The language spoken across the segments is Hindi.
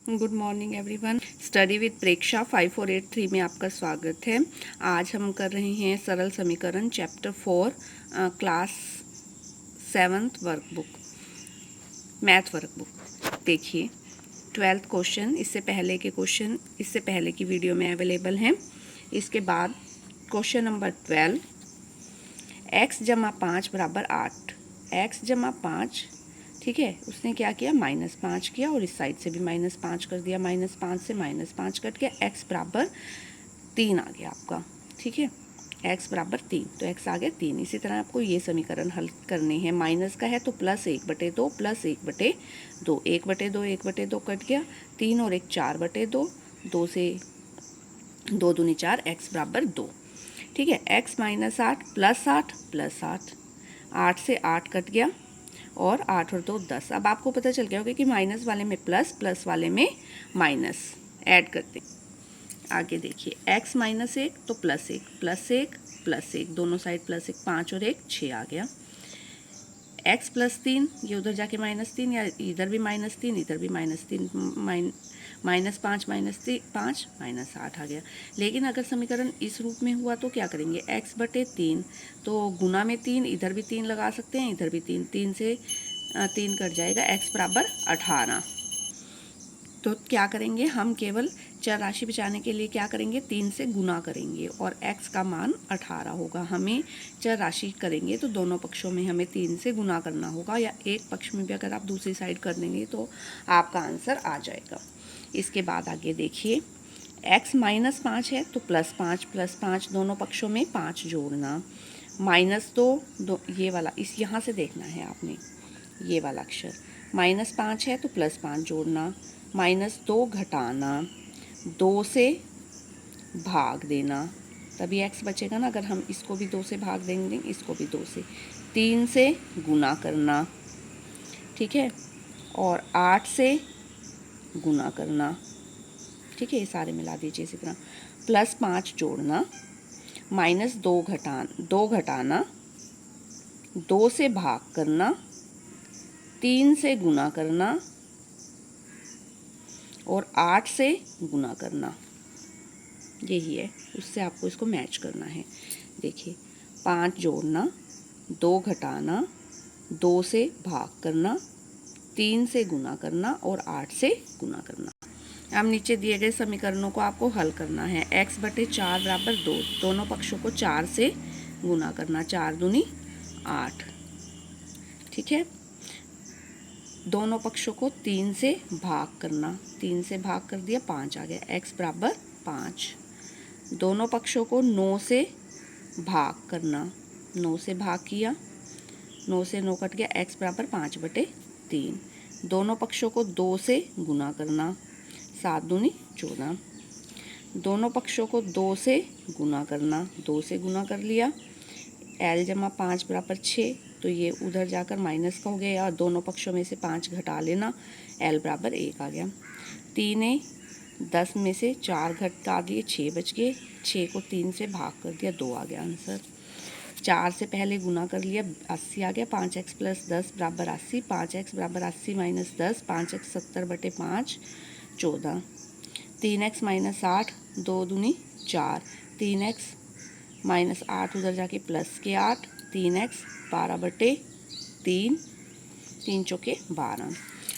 Good morning everyone. Study with Preksha 5483 में आपका स्वागत है। आज हम कर रहे हैं सरल समीकरण chapter 4 class 7th workbook, math workbook. देखिए 12th क्वेश्चन, इससे पहले के क्वेश्चन इससे पहले की वीडियो में अवेलेबल हैं। इसके बाद क्वेश्चन नंबर 12, x जमा 5 बराबर 8। x जमा 5, ठीक है, उसने क्या किया, -5 किया और इस साइड से भी -5 कर दिया। -5 से -5 कट के x बराबर 3 आ गया आपका। ठीक है, x बराबर 3, तो x आ गया 3। इसी तरह आपको ये समीकरण हल करने हैं। माइनस का है तो +1/2 +1/2, 1/2 1/2 कट गया, 3 और 1 4/2, 2 से 2 दूनी 4, x बराबर 2। ठीक है, x -8 +8 +8, 8 से 8 कट गया और 8 और 2 10। अब आपको पता चल गया होगा कि माइनस वाले में प्लस, प्लस वाले में माइनस ऐड करते। आगे देखिए, x -1 तो +1 +1 +1, दोनों साइड +1, 5 और 1 6 आ गया। x +3, ये उधर जाके -3, या इधर भी -3 इधर भी -3, -5 -5 -8 आ गया। लेकिन अगर समीकरण इस रूप में हुआ तो क्या करेंगे, x/3, तो गुना में 3, इधर भी 3 लगा सकते हैं, इधर भी 3, 3 से 3 कट जाएगा, x बराबर 18। तो क्या करेंगे, हम केवल चर राशि बचाने के लिए क्या करेंगे, 3 से गुना करेंगे और x का मान 18 होगा। हमें चर राशि करेंगे तो दोनों पक्षों में हमें 3 से गुना करना होगा, या एक पक्ष में भी अगर आप दूसरी साइड कर देंगे तो आपका आंसर आ जाएगा। इसके बाद आगे देखिए, x -5 है तो +5 +5, दोनों पक्षों में 5 जोड़ना। -2, ये वाला इस यहाँ से देखना है आपने, ये वाला अक्षर। -5 है तो +5 जोड़ना, -2 घटाना, 2 से भाग देना, तभी x बचेगा ना। अगर हम इसको भी 2 से भाग देंगे, इसको भी 2 से, 3 से गुना करना, ठीक है, और 8 से गुना करना। ठीक है, ये सारे मिला दीजिए इसी तरह। +5 जोड़ना, -2 घटाना, 2 से भाग करना, 3 से गुना करना और 8 से गुना करना। यही है, उससे आपको इसको मैच करना है। देखिए, 5 जोड़ना, 2 घटाना, 2 से भाग करना, 3 से गुना करना और 8 से गुना करना। अब नीचे दिए गए समीकरणों को आपको हल करना है। x/4 बराबर 2, दोनों पक्षों को 4 से गुना करना, 4 दूनी 8। ठीक है, दोनों पक्षों को 3 से भाग करना, 3 से भाग कर दिया, 5 आ गया, x बराबर 5। दोनों पक्षों को 9 से भाग करना, 9 से भाग किया, 9 से 9 कट गया, x बराबर 5/3। दोनों पक्षों को 2 से गुना करना, 7 दूनी 14। दोनों पक्षों को 2 से गुना करना, 2 से गुना कर लिया, l जमा 5 बराबर 6, तो ये उधर जाकर माइनस का हो गया, और दोनों पक्षों में से 5 घटा लेना, l बराबर 1 आ गया। 3 10 में से 4 घटा दिए, 6 बच गए, 6 को 3 से भाग कर दिया, 2 आ गया आंसर। 4 से पहले गुना कर लिया, 80 आ गया। 5x + 10 बराबर 80, 5x बराबर 80 - 10, 5x 70/5 14। 3x - 8, 2 दूनी 4, 3x - 8 उधर जाके प्लस के 8, 3x 12/3, 3 चौके 12।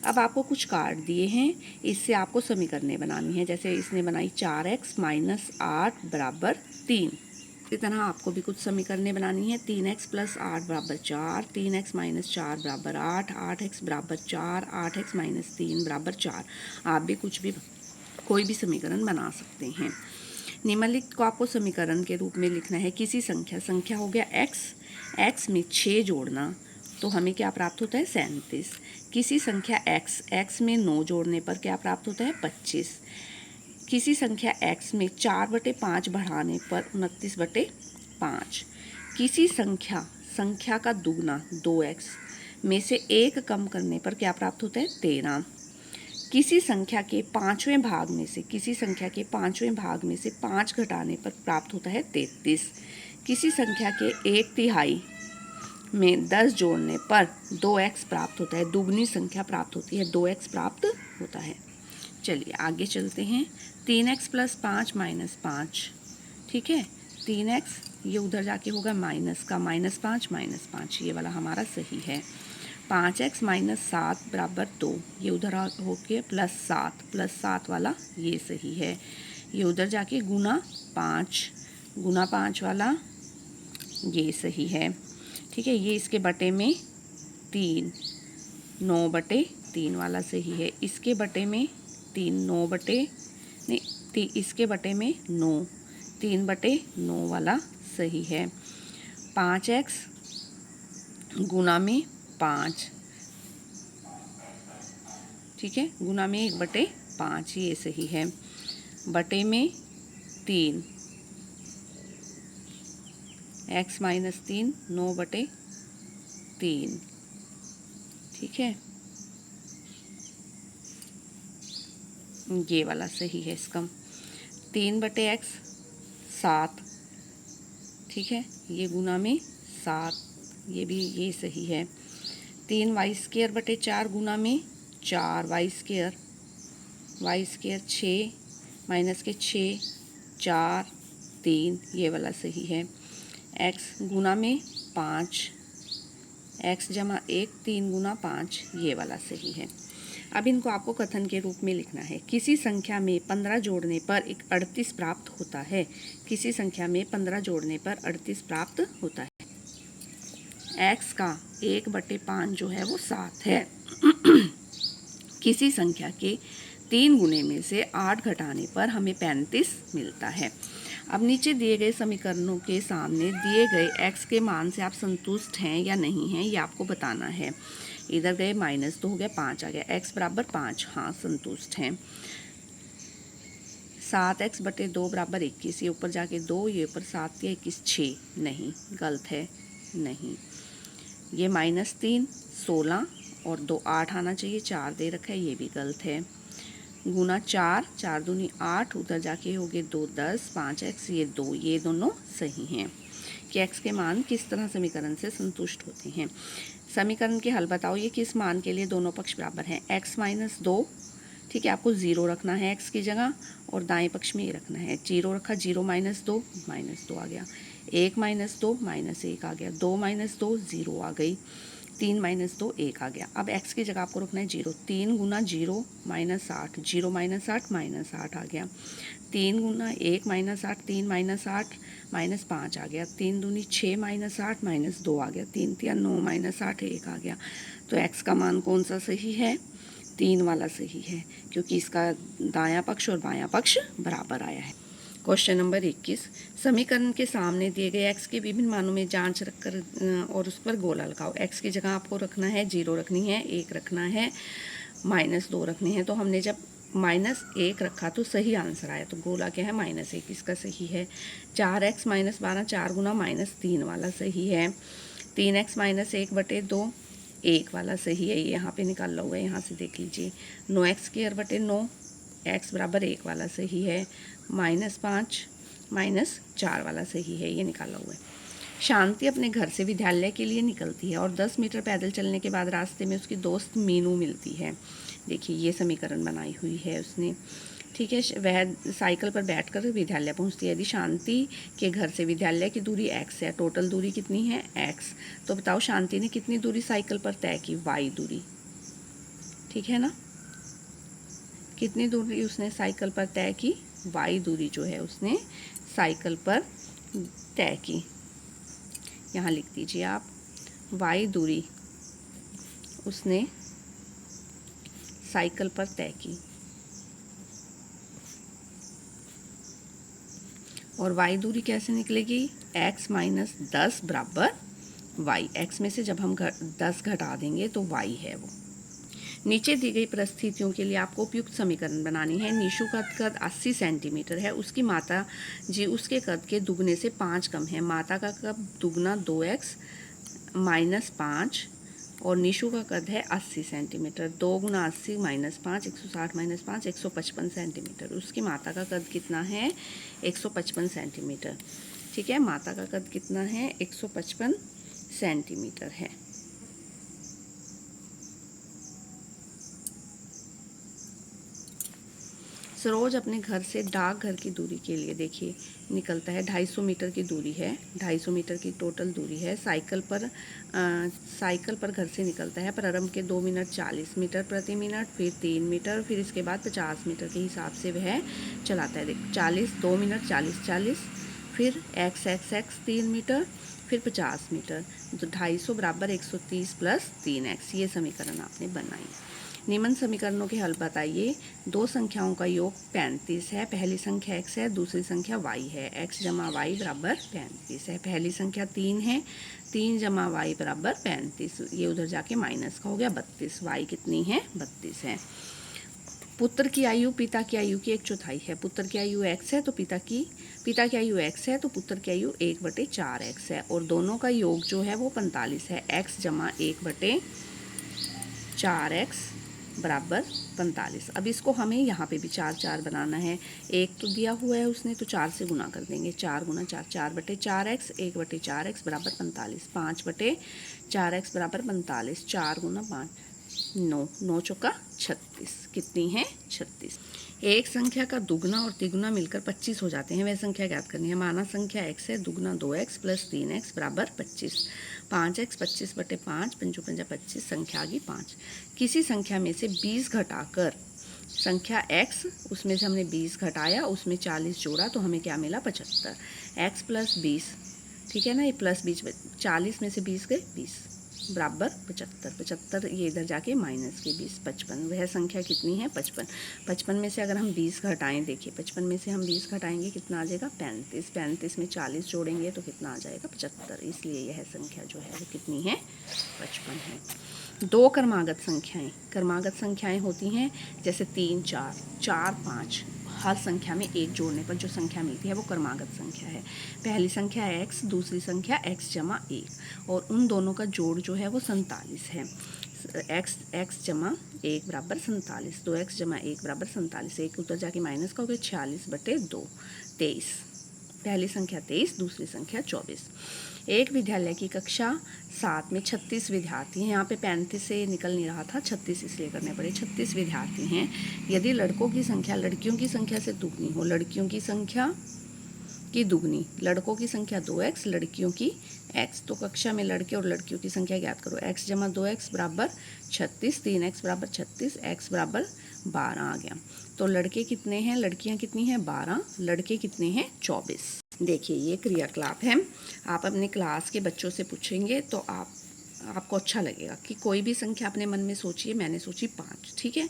अब आपको कुछ कार्ड दिए हैं, इससे आपको समीकरणें बनानी है। जैसे इसने बनाई 4x - 8 बराबर 3, इसी तरह आपको भी कुछ समीकरणें बनानी है। 3x + 8 बराबर 4, 3x - 4 बराबर 8, 8x बराबर 4, 8x - 3 बराबर 4। आप भी कोई भी समीकरण बना सकते हैं। निम्नलिखित को आपको समीकरण के रूप में लिखना है। किसी संख्या हो गया x में 6 जोड़ना, तो हमें क्या प्राप्त होता है, 37। किसी संख्या x में 9 जोड़ने पर क्या प्राप्त होता है, 25। किसी संख्या x में 4/5 बढ़ाने पर 29/5। किसी संख्या का दुगना 2x में से 1 कम करने पर क्या प्राप्त होता है, 13। किसी संख्या के 5वें भाग में से 5 घटाने पर प्राप्त होता है 33। किसी संख्या के 1/3 में 10 जोड़ने पर 2x प्राप्त होता है, दुगनी संख्या प्राप्त होती है, 2x प्राप्त होता है। चलिए आगे चलते हैं। 3x + 5 - 5, ठीक है। 3x ये उधर जाके होगा माइनस का, -5 - 5 ये वाला हमारा सही है। 5x - 7 = 2, ये उधर होके +7 +7 वाला ये सही है। ये उधर जाके गुना 5 वाला ये सही है, ठीक है। ये इसके बटे में 3, 9/3 वाला सही है। इसके बटे में 3, 9 नहीं, इसके बटे में 9, 3/9 वाला सही है। 5x गुना में 5, ठीक है, गुना में 1/5 ये सही है। बटे में 3, x - 3 9/3, ठीक है, ये वाला सही है इसका। 3/x 7, ठीक है, ये गुना में 7 ये भी ये सही है। 3y² / 4 गुना में 4y², y² 6 माइनस के 6 4 3 ये वाला सही है। x गुना में 5, x = 1 3 × 5 ये वाला सही है। अब इनको आपको कथन के रूप में लिखना है। किसी संख्या में 15 जोड़ने पर 38 प्राप्त होता है। किसी संख्या में 15 जोड़ने पर 38 प्राप्त होता है। x का 1/5 जो है वो 7 है। किसी संख्या के 3 गुने में से 8 घटाने पर हमें 35 मिलता है। अब नीचे दिए गए समीकरणों के सामने दिए गए x के मान से आप संतुष्ट हैं या नहीं हैं ये आपको बताना है। इधर गए -2 हो गया, 5 आ गया, x = 5, हाँ संतुष्ट हैं। 7x / 2 = 21, ये ऊपर जाके 2, ये ऊपर 7 या 21 6, नहीं गलत है, नहीं। ये -3 16 और 2 8 आना चाहिए, 4 दे रखा है, ये भी गलत है। गुना 4, 4 दूनी 8, उधर जाके हो गए 2 10, 5x ये 2, ये दोनों सही हैं। कि x के मान किस तरह समीकरण से संतुष्ट होते हैं। समीकरण के हल बताओ, ये किस मान के लिए दोनों पक्ष बराबर हैं। x - 2, ठीक है, आपको 0 रखना है x की जगह और दाएं पक्ष में ये रखना है। 0 रखा, 0 - 2 -2 आ गया, 1 - 2 -1 आ गया, 2 - 2 0 आ गई, 3 - 2 1 आ गया। अब x की जगह आपको रखना है 0, 3 गुना 0 -8, 0 - 8 -8 आ गया, 3 गुना 1 - 8 3 - 8 -5 आ गया, 3 दूनी 6 - 8 -2 आ गया, 3 3 9 - 8 1 आ गया। तो x का मान कौन सा सही है, 3 वाला सही है, क्योंकि इसका दायां पक्ष और बायां पक्ष बराबर आया है। क्वेश्चन नंबर 21, समीकरण के सामने दिए गए x के विभिन्न मानों में जांच रखकर और उस पर गोला लगाओ। x की जगह आपको रखना है 0 रखनी है, 1 रखना है, -2 रखनी है। तो हमने जब -1 रखा तो सही आंसर आया, तो गोला क्या है -1, इसका सही है। 4x - 12 4 गुना -3 वाला सही है। 3x - 1/2 1 वाला सही है, ये यहाँ पे निकाला हुआ है, यहाँ से देख लीजिए। 9x² / 9 x = 1 वाला सही है। -5 -4 वाला सही है, ये निकाला हुआ है। शांति अपने घर से विद्यालय के लिए निकलती है और 10 मीटर पैदल चलने के बाद रास्ते में उसकी दोस्त मीनू मिलती है। देखिए ये समीकरण बनाई हुई है उसने, ठीक है। वह साइकिल पर बैठकर विद्यालय पहुंचती है। यदि शांति के घर से विद्यालय की दूरी x है, टोटल दूरी कितनी है x, तो बताओ शांति ने कितनी दूरी साइकिल पर तय की, y दूरी, ठीक है ना। कितनी दूरी उसने साइकिल पर तय की, y दूरी जो है उसने साइकिल पर तय की। यहाँ लिख दीजिए आप, y दूरी उसने साइकिल पर तय की। और y दूरी कैसे निकलेगी, x - 10 = y। x में से जब हम 10 घटा देंगे तो y है वो। नीचे दी गई परिस्थितियों के लिए आपको उपयुक्त समीकरण बनानी है। निशु का कद 80 सेंटीमीटर है, उसकी माता जी उसके कद के दुगने से 5 कम है। माता का कद दुगना 2x - 5 और निशु का कद है 80 सेंटीमीटर। 2 × 80 - 5 160 - 5 155 सेंटीमीटर। उसकी माता का कद कितना है, 155 सेंटीमीटर, ठीक है। माता का कद कितना है, 155 सेंटीमीटर है। सरोज अपने घर से डाकघर की दूरी के लिए देखिए निकलता है, 250 मीटर की दूरी है, 250 मीटर की टोटल दूरी है। साइकिल पर घर से निकलता है। प्रारंभ के 2 मिनट 40 मीटर प्रति मिनट, फिर 3 मीटर, फिर इसके बाद 50 मीटर के हिसाब से वह चलाता है। देखो 40, 2 मिनट 40, फिर x 3 मीटर, फिर 50 मीटर, तो 250 बराबर 130 प्लस 3x। ये समीकरण आपने बनाई। निम्न समीकरणों के हल बताइए। दो संख्याओं का योग 35 है। पहली संख्या x है, दूसरी संख्या y है। x जमा y बराबर 35 है। पहली संख्या 3 है, 3 जमा y बराबर 35, ये उधर जाके माइनस का हो गया 32। y कितनी है? 32 है। पुत्र की आयु पिता की आयु की 1/4 है। पुत्र की आयु x है तो पिता की आयु x है तो पुत्र की आयु 1/4x है, और दोनों का योग जो है वो 45 है। x जमा 1/4x बराबर 45। अब इसको हमें यहाँ पे भी 4 बनाना है। एक तो दिया हुआ है उसने, तो 4 से गुना कर देंगे। 4 गुना 4, 4/4x, 1/4x बराबर 45। 5/4x बराबर 45, 4 गुना 5, 9, 9 चौका 36। कितनी है? 36। एक संख्या का दुगना और तिगुना मिलकर 25 हो जाते हैं, वह संख्या ज्ञात करनी है। माना संख्या x है, दुगना 2x प्लस 3x बराबर 25। 5x 25/5, 5 × 5 25, संख्या आ गई 5। किसी संख्या में से 20 घटाकर संख्या x, उसमें से हमने 20 घटाया, उसमें 40 जोड़ा, तो हमें क्या मिला? 75। x प्लस 20, ठीक है ना, ये प्लस 20, 40 में से 20 गए 20 बराबर 75। 75 ये इधर जाके माइनस के 20, 55। वह संख्या कितनी है? 55। 55 में से अगर हम 20 घटाएं, देखिए 55 में से हम 20 घटाएंगे, कितना आ जाएगा? 35। 35 में 40 जोड़ेंगे तो कितना आ जाएगा? 75। इसलिए यह संख्या जो है वो कितनी है? 55 है। दो क्रमागत संख्याएं होती हैं जैसे 3 4, 4 5। हर संख्या में एक जोड़ने पर जो संख्या मिलती है वो क्रमागत संख्या है। पहली संख्या x, दूसरी संख्या x जमा 1, और उन दोनों का जोड़ जो है वो 47 है। x जमा 1 बराबर 47, 2x जमा 1 बराबर 47, एक उधर जाके माइनस का हो गया 46/2, 23। पहली संख्या 23, दूसरी संख्या 24। एक विद्यालय की कक्षा 7 में 36 विद्यार्थी हैं। यहाँ पे 35 से निकल नहीं रहा था, 36 इसलिए करने पड़े। 36 विद्यार्थी हैं। यदि लड़कों की संख्या लड़कियों की संख्या से दुगनी हो, लड़कियों की संख्या की दुगनी, लड़कों की संख्या 2x, लड़कियों की x, तो कक्षा में लड़के और लड़कियों की संख्या ज्ञात करो। x जमा 2x बराबर 36, 3x बराबर 36, x बराबर 12 आ गया। तो लड़के कितने हैं, लड़कियां कितनी हैं? 12, लड़के कितने हैं? 24। देखिए ये क्रियाकलाप है। आप अपने क्लास के बच्चों से पूछेंगे तो आपको अच्छा लगेगा कि कोई भी संख्या अपने मन में सोचिए। मैंने सोची 5, ठीक है।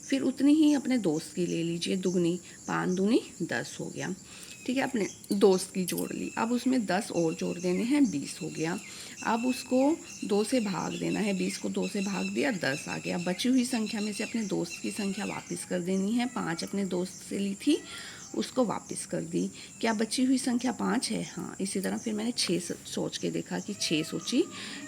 फिर उतनी ही अपने दोस्त की ले लीजिए, दुगनी, 5 दूनी 10 हो गया, ठीक है। अपने दोस्त की जोड़ ली, अब उसमें 10 और जोड़ देने हैं, 20 हो गया। अब उसको 2 से भाग देना है, 20 को 2 से भाग दिया, 10 आ गया। बची हुई संख्या में से अपने दोस्त की संख्या वापस कर देनी है। 5 अपने दोस्त से ली थी, उसको वापस कर दी। क्या बची हुई संख्या 5 है? हाँ। इसी तरह फिर मैंने 6 सोच के देखा कि 6 सोची,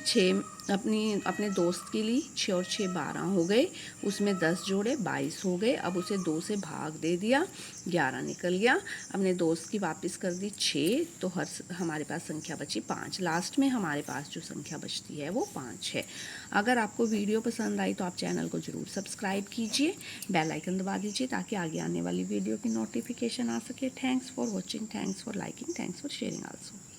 6 अपने दोस्त की ली, 6 और 6 12 हो गए, उसमें 10 जोड़े 22 हो गए। अब उसे 2 से भाग दे दिया, 11 निकल गया। अपने दोस्त की वापस कर दी 6, तो हमारे पास संख्या बची 5। लास्ट में हमारे पास जो संख्या बचती है वो 5 है। अगर आपको वीडियो पसंद आई तो आप चैनल को ज़रूर सब्सक्राइब कीजिए, बेल आइकन दबा दीजिए ताकि आगे आने वाली वीडियो की नोटिफिकेशन आ सके। Thanks for watching, thanks for liking, thanks for sharing also.